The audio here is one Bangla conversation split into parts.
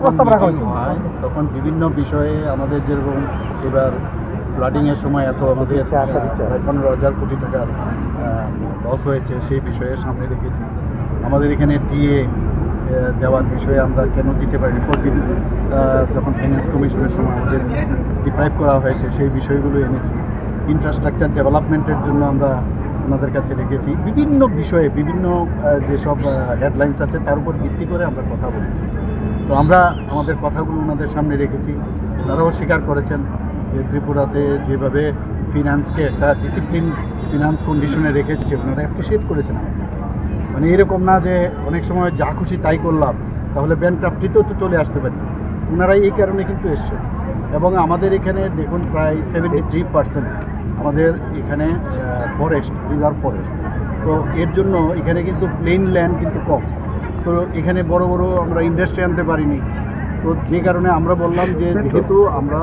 প্রস্তাব রাখা হয়েছে? তখন বিভিন্ন বিষয়ে আমাদের যেরকম এবার ফ্লাডিংয়ের সময় এত আমাদের 15,000 কোটি টাকার লস হয়েছে, সেই বিষয়ে সামনে রেখেছি। আমাদের এখানে টিএ দেওয়ার বিষয়ে আমরা কেন দিতে পারি, ফরদিন যখন ফাইন্যান্স কমিশনের সময় আমাদের ডিপ্রাইভ করা হয়েছে, সেই বিষয়গুলো এনেছি। ইনফ্রাস্ট্রাকচার ডেভেলপমেন্টের জন্য আমরা ওনাদের কাছে রেখেছি। বিভিন্ন বিষয়ে বিভিন্ন যেসব হেডলাইন্স আছে তার উপর ভিত্তি করে আমরা কথা বলেছি। তো আমরা আমাদের কথাগুলো ওনাদের সামনে রেখেছি। ওনারাও স্বীকার করেছেন যে ত্রিপুরাতে যেভাবে ফিনান্সকে একটা ডিসিপ্লিন ফিনান্স কন্ডিশনে রেখেছে, ওনারা অ্যাপ্রিসিয়েট করেছেন আমাদেরকে। মানে এরকম না যে অনেক সময় যা খুশি তাই করলাম, তাহলে ব্যাংক্রাফটিতেও তো চলে আসতে পারি। ওনারা এই কারণে কিন্তু এসছে। এবং আমাদের এখানে দেখুন প্রায় 73% আমাদের এখানে ফরেস্ট, রিজার্ভ ফরেস্ট। তো এর জন্য এখানে কিন্তু প্লেন ল্যান্ড কিন্তু কম। তো এখানে বড় বড় আমরা ইন্ডাস্ট্রি আনতে পারিনি। তো যে কারণে আমরা বললাম যে যেহেতু আমরা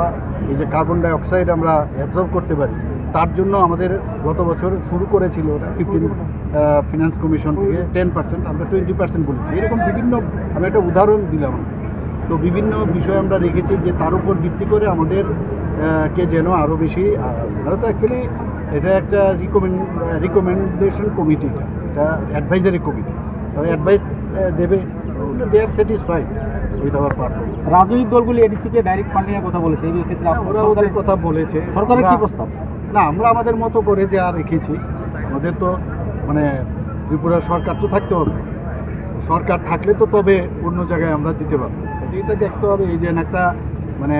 এই যে কার্বন ডাই অক্সাইড আমরা অ্যাবজর্ব করতে পারি, তার জন্য আমাদের গত বছর শুরু করেছিল 15 ফিনান্স কমিশন থেকে 10%, আমরা 20% বলেছি। এরকম বিভিন্ন, আমি একটা উদাহরণ দিলাম। তো বিভিন্ন বিষয় আমরা রেখেছি যে তার উপর ভিত্তি করে আমাদের কে যেন আরও বেশি, আমরা তো অ্যাকচুয়ালি এটা একটা রিকমেন্ডেশন কমিটি, এটা অ্যাডভাইজারি কমিটি, অ্যাডভাইস দেবে, they are satisfied with our performance. রাজনৈতিক দলগুলি এডিসিকে ডাইরেক্ট ফান্ডিংয়ের কথা বলেছে, এই ক্ষেত্রে ওরা ওদের কথা বলেছে। সরকারের কি প্রস্তাব? না, আমরা আমাদের মতো করে যে আর রেখেছি। আমাদের তো মানে ত্রিপুরার সরকার তো থাকতে হবে, সরকার থাকলে তো তবে অন্য জায়গায় আমরা দিতে পারবো। এটা দেখতে হবে, এই যে একটা মানে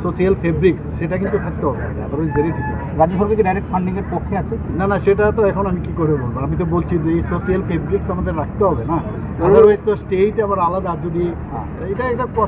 সোশিয়াল ফেব্রিক্স, সেটা কিন্তু থাকতে হবে, আদারওয়াইজ ভেরি ডিফিকাল্ট। রাজ্য সরকার কি ডাইরেক্ট ফান্ডিংয়ের পক্ষে আছে? না, সেটা তো এখন আমি কি করে বলবো। আমি তো বলছি যে এই সোশিয়াল ফেব্রিক্স আমাদের রাখতে হবে না, আদারওয়াইজ তো স্টেট আবার আলাদা। যদি এটা একটা কথা